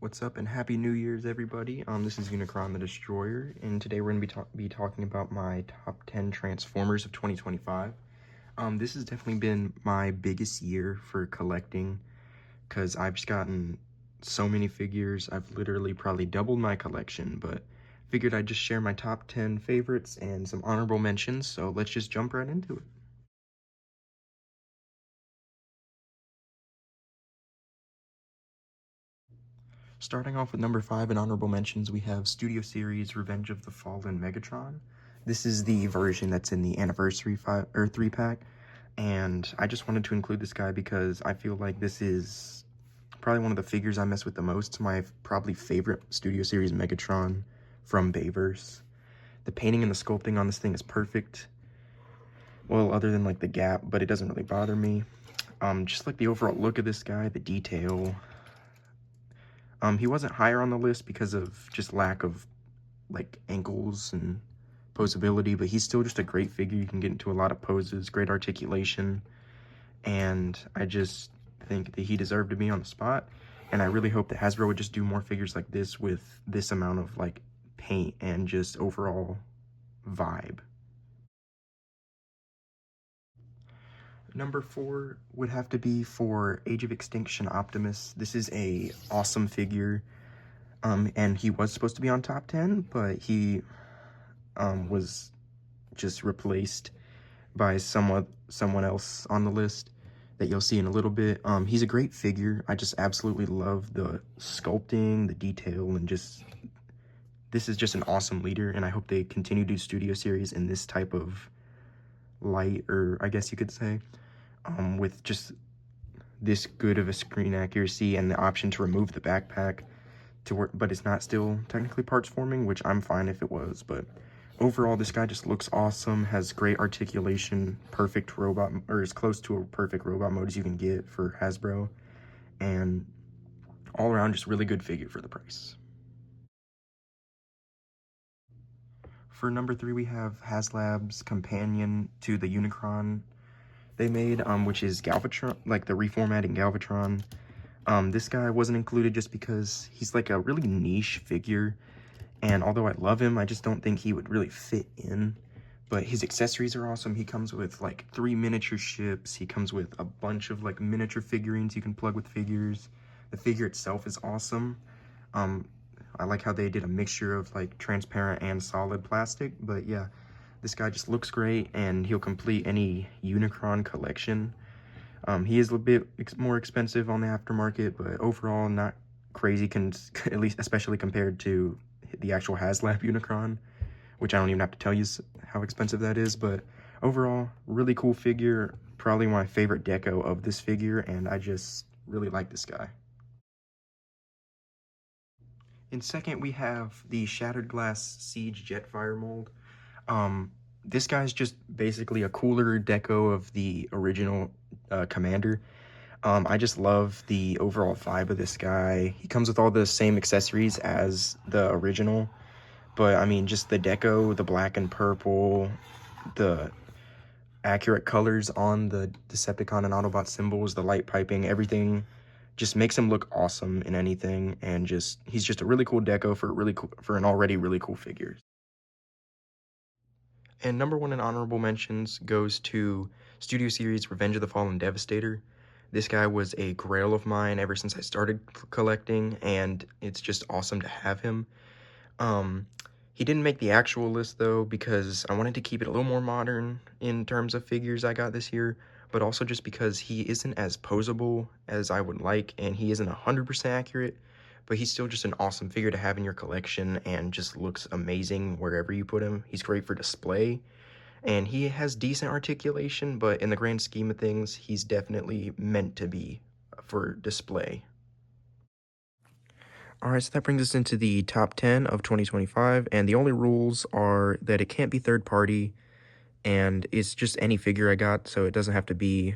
What's up and Happy New Year's, everybody. This is Unicron the Destroyer, and today we're going to be talking about my top 10 Transformers of 2025. This has definitely been my biggest year for collecting, because I've just gotten so many figures. I've literally probably doubled my collection, but figured I'd just share my top 10 favorites and some honorable mentions, so let's just jump right into it. Starting off with number 5 in honorable mentions, we have Studio Series Revenge of the Fallen Megatron. This is the version that's in the anniversary 3-pack, and I just wanted to include this guy because I feel like this is probably one of the figures I mess with the most. It's my probably favorite Studio Series Megatron from Bayverse. The painting and the sculpting on this thing is perfect. Well, other than like the gap, but it doesn't really bother me. Just like the overall look of this guy, the detail. He wasn't higher on the list because of just lack of like ankles and posability, but he's still just a great figure. You can get into a lot of poses, great articulation, and I just think that he deserved to be on the spot. And I really hope that Hasbro would just do more figures like this with this amount of like paint and just overall vibe. Number 4 would have to be for Age of Extinction Optimus. This is a awesome figure. And he was supposed to be on top 10, but he was just replaced by someone else on the list that you'll see in a little bit. He's a great figure. I just absolutely love the sculpting, the detail, and just this is just an awesome leader, and I hope they continue to do Studio Series in this type of light, or I guess you could say, with just this good of a screen accuracy and the option to remove the backpack to work, but it's not still technically parts forming, which I'm fine if it was. But overall, this guy just looks awesome, has great articulation, perfect robot, or as close to a perfect robot mode as you can get for Hasbro, and all around just really good figure for the price. For number 3, we have HasLab's companion to the Unicron they made, which is Galvatron, like the reformatting Galvatron. This guy wasn't included just because he's like a really niche figure, and although I love him, I just don't think he would really fit in. But his accessories are awesome. He comes with like 3 miniature ships. He comes with a bunch of like miniature figurines you can plug with figures. The figure itself is awesome. I like how they did a mixture of like transparent and solid plastic, but yeah, this guy just looks great, and he'll complete any Unicron collection. He is a bit more expensive on the aftermarket, but overall not crazy, at least especially compared to the actual HasLab Unicron, which I don't even have to tell you how expensive that is. But overall, really cool figure, probably my favorite deco of this figure, and I just really like this guy. In second, we have the Shattered Glass Siege Jetfire mold. This guy's just basically a cooler deco of the original Commander. I just love the overall vibe of this guy. He comes with all the same accessories as the original, but I mean, just the deco, the black and purple, the accurate colors on the Decepticon and Autobot symbols, the light piping, everything just makes him look awesome in anything, and just he's just a really cool deco for an already really cool figure. And number 1 in honorable mentions goes to Studio Series Revenge of the Fallen Devastator. This guy was a grail of mine ever since I started collecting, and it's just awesome to have him. He didn't make the actual list, though, because I wanted to keep it a little more modern in terms of figures I got this year, but also just because he isn't as posable as I would like, and he isn't 100% accurate, but he's still just an awesome figure to have in your collection and just looks amazing wherever you put him. He's great for display, and he has decent articulation, but in the grand scheme of things, he's definitely meant to be for display. All right, so that brings us into the top 10 of 2025, and the only rules are that it can't be third party, and it's just any figure I got, so it doesn't have to be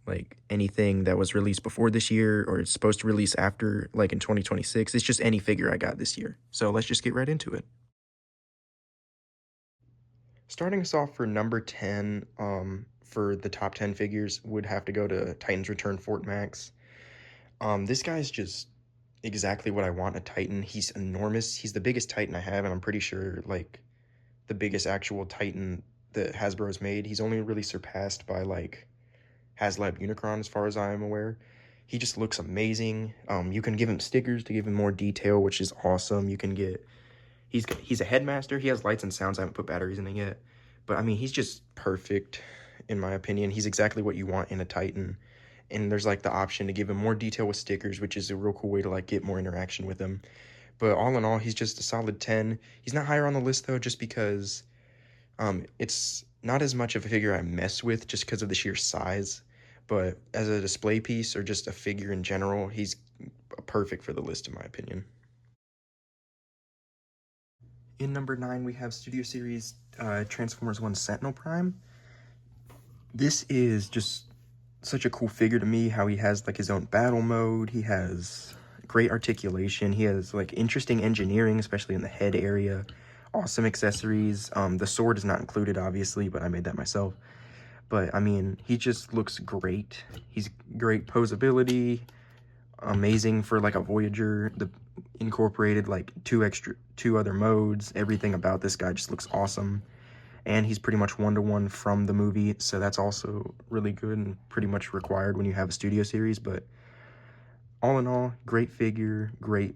like anything that was released before this year or it's supposed to release after, like in 2026. It's just any figure I got this year. So let's just get right into it. Starting us off for number 10, for the top 10 figures would have to go to Titans Return Fort Max. This guy's just exactly what I want in a Titan. He's enormous. He's the biggest Titan I have, and I'm pretty sure, like, the biggest actual Titan that Hasbro's made. He's only really surpassed by, like, HasLab Unicron, as far as I am aware. He just looks amazing. You can give him stickers to give him more detail, which is awesome. You can get... He's a headmaster. He has lights and sounds. I haven't put batteries in it yet. But, I mean, he's just perfect, in my opinion. He's exactly what you want in a Titan. And there's, like, the option to give him more detail with stickers, which is a real cool way to, like, get more interaction with him. But all in all, he's just a solid 10. He's not higher on the list, though, just because it's not as much of a figure I mess with just because of the sheer size. But as a display piece or just a figure in general, he's perfect for the list, in my opinion. In number 9, we have Studio Series Transformers 1 Sentinel Prime. This is just such a cool figure to me, how he has like his own battle mode. He has great articulation. He has like interesting engineering, especially in the head area. Awesome accessories. The sword is not included, obviously, but I made that myself. But, I mean, he just looks great. He's great posability, amazing for, like, a Voyager. The incorporated, like, two other modes. Everything about this guy just looks awesome. And he's pretty much one-to-one from the movie, so that's also really good and pretty much required when you have a studio series. But all in all, great figure, great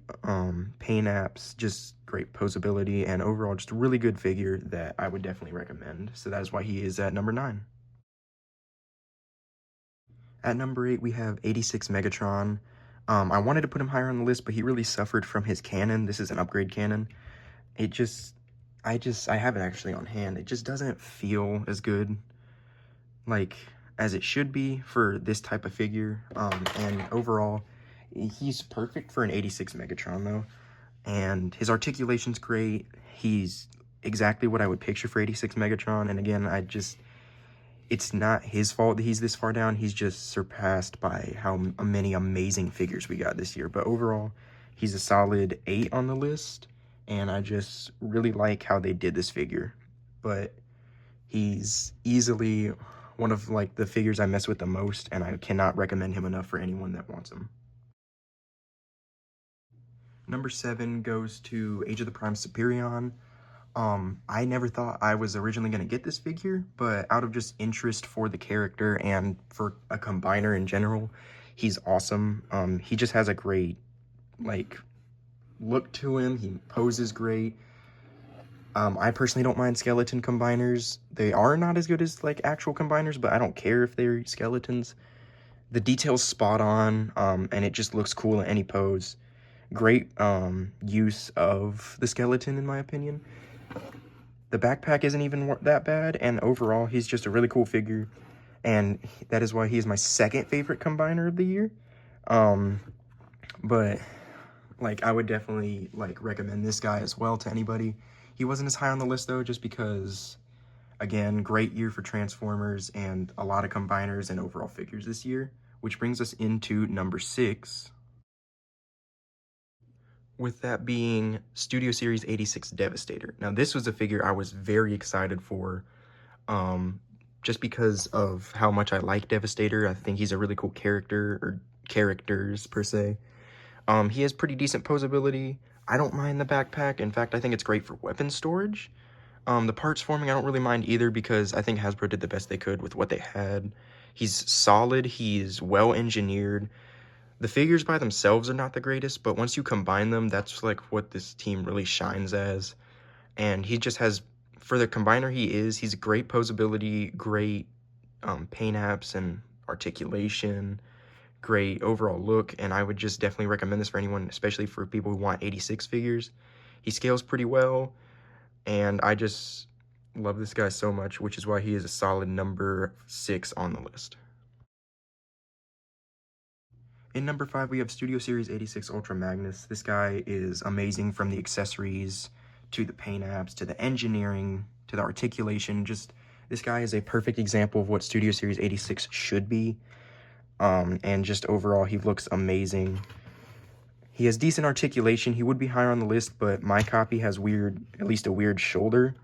paint apps, just great posability, and overall just a really good figure that I would definitely recommend. So that is why he is at number 9. At number 8, we have 86 Megatron. I wanted to put him higher on the list, but he really suffered from his cannon. This is an upgrade cannon. It just, I have it actually on hand. It just doesn't feel as good, like, as it should be for this type of figure. And overall, he's perfect for an 86 Megatron, though. And his articulation's great. He's exactly what I would picture for 86 Megatron. And again, it's not his fault that he's this far down. He's just surpassed by how many amazing figures we got this year. But overall, he's a solid 8 on the list, and I just really like how they did this figure. But he's easily one of like the figures I mess with the most, and I cannot recommend him enough for anyone that wants him. Number 7 goes to Age of the Prime Superion. I never thought I was originally going to get this figure, but out of just interest for the character and for a combiner in general, he's awesome. He just has a great, like, look to him. He poses great. I personally don't mind skeleton combiners. They are not as good as, like, actual combiners, but I don't care if they're skeletons. The detail's spot on, and it just looks cool in any pose. Great use of the skeleton, in my opinion. The backpack isn't even that bad, and overall, he's just a really cool figure, and that is why he is my second favorite combiner of the year. But, like, I would definitely, like, recommend this guy as well to anybody. He wasn't as high on the list, though, just because, again, great year for Transformers and a lot of combiners and overall figures this year, which brings us into number 6. With that being Studio Series 86 Devastator. Now, this was a figure I was very excited for, just because of how much I like Devastator. I think he's a really cool character, or characters, per se. He has pretty decent posability. I don't mind the backpack. In fact, I think it's great for weapon storage. The parts forming, I don't really mind either, because I think Hasbro did the best they could with what they had. He's solid. He's well-engineered. The figures by themselves are not the greatest, but once you combine them, that's like what this team really shines as. And he just has, for the combiner he's great posability, great paint apps and articulation, great overall look, and I would just definitely recommend this for anyone, especially for people who want 86 figures. He scales pretty well, and I just love this guy so much, which is why he is a solid number 6 on the list. In number 5, we have Studio Series 86 Ultra Magnus. This guy is amazing, from the accessories to the paint apps to the engineering to the articulation. Just, this guy is a perfect example of what Studio Series 86 should be. And just overall, he looks amazing. He has decent articulation. He would be higher on the list, but my copy has at least a weird shoulder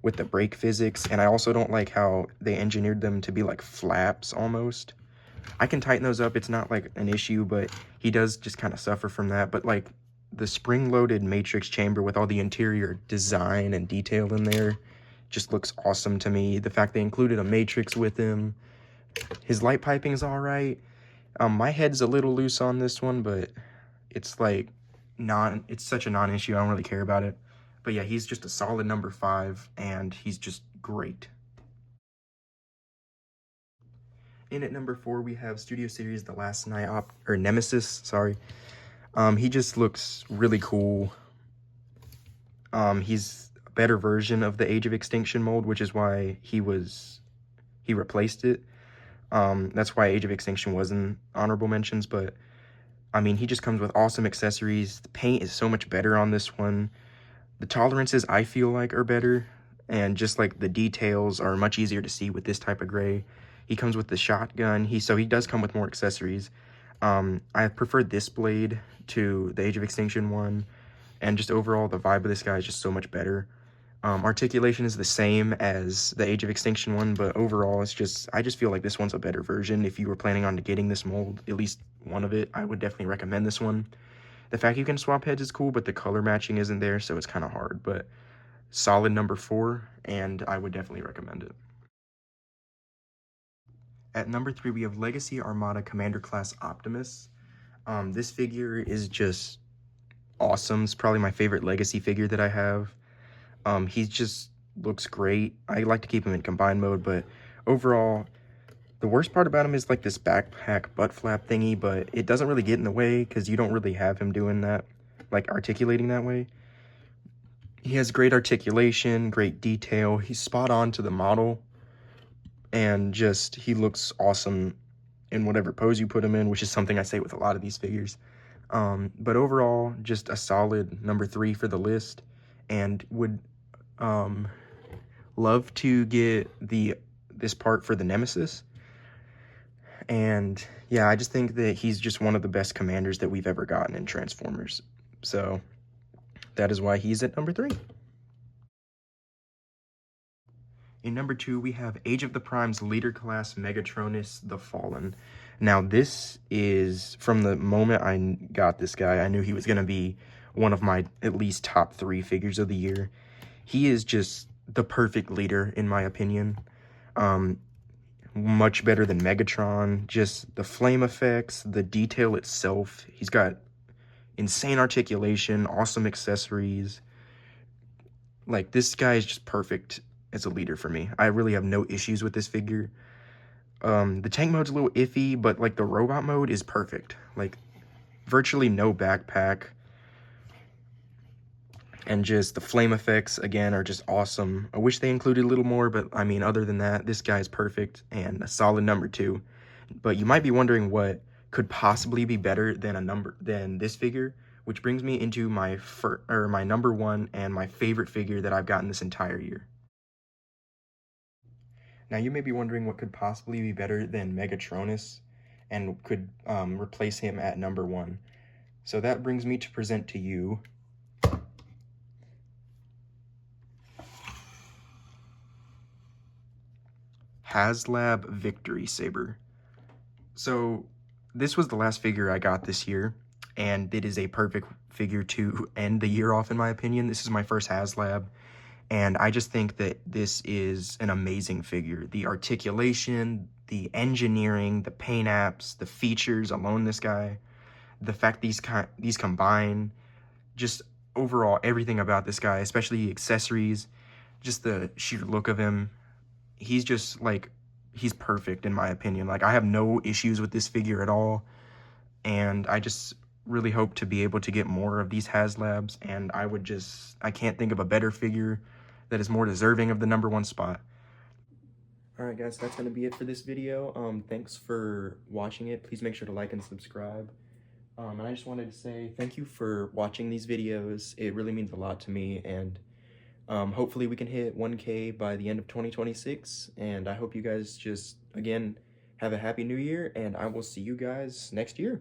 with the brake physics. And I also don't like how they engineered them to be like flaps almost. I can tighten those up. It's not like an issue, but he does just kind of suffer from that. But like the spring-loaded matrix chamber with all the interior design and detail in there just looks awesome to me. The fact they included a matrix with him. His light piping is all right. My head's a little loose on this one, but it's like it's such a non-issue. I don't really care about it. But yeah, he's just a solid number 5, and he's just great. In at number 4, we have Studio Series The Last Night Nemesis, sorry. He just looks really cool. He's a better version of the Age of Extinction mold, which is why he replaced it. That's why Age of Extinction was in honorable mentions, but I mean, he just comes with awesome accessories. The paint is so much better on this one. The tolerances, I feel like, are better, and just like the details are much easier to see with this type of gray. He comes with the shotgun. So he does come with more accessories. I prefer this blade to the Age of Extinction one, and just overall the vibe of this guy is just so much better. Articulation is the same as the Age of Extinction one, but overall I just feel like this one's a better version. If you were planning on getting this mold, at least one of it, I would definitely recommend this one. The fact you can swap heads is cool, but the color matching isn't there, so it's kind of hard. But solid number 4, and I would definitely recommend it. At number 3, we have Legacy Armada Commander Class Optimus. This figure is just awesome. It's probably my favorite Legacy figure that I have. He just looks great. I like to keep him in combined mode, but overall, the worst part about him is like this backpack butt flap thingy, but it doesn't really get in the way because you don't really have him doing that, like articulating that way. He has great articulation, great detail. He's spot on to the model, and just he looks awesome in whatever pose you put him in, which is something I say with a lot of these figures. But overall, just a solid number 3 for the list, and would love to get this part for the Nemesis. And yeah, I just think that he's just one of the best commanders that we've ever gotten in Transformers. So that is why he's at number 3. In number 2, we have Age of the Prime's Leader Class Megatronus The Fallen. Now, this is, from the moment I got this guy, I knew he was going to be one of my at least top 3 figures of the year. He is just the perfect leader, in my opinion. Much better than Megatron. Just the flame effects, the detail itself. He's got insane articulation, awesome accessories. Like, this guy is just perfect as a leader for me. I really have no issues with this figure. The tank mode's a little iffy, but like the robot mode is perfect. Like, virtually no backpack. And just the flame effects, again, are just awesome. I wish they included a little more, but I mean, other than that, this guy is perfect and a solid number 2. But you might be wondering what could possibly be better than this figure, which brings me into my number 1 and my favorite figure that I've gotten this entire year. Now, you may be wondering what could possibly be better than Megatronus and could replace him at number 1. So that brings me to present to you HasLab Victory Saber. So this was the last figure I got this year, and it is a perfect figure to end the year off, in my opinion. This is my first HasLab, and I just think that this is an amazing figure. The articulation, the engineering, the paint apps, the features alone, this guy, the fact these combine, just overall everything about this guy, especially accessories, just the sheer look of him. He's just like, he's perfect in my opinion. Like, I have no issues with this figure at all, and I just really hope to be able to get more of these HasLabs, and I can't think of a better figure that is more deserving of the number 1 spot. Alright guys, that's going to be it for this video. Thanks for watching it. Please make sure to like and subscribe. And I just wanted to say thank you for watching these videos. It really means a lot to me, and hopefully we can hit 1K by the end of 2026, and I hope you guys just, again, have a happy new year, and I will see you guys next year.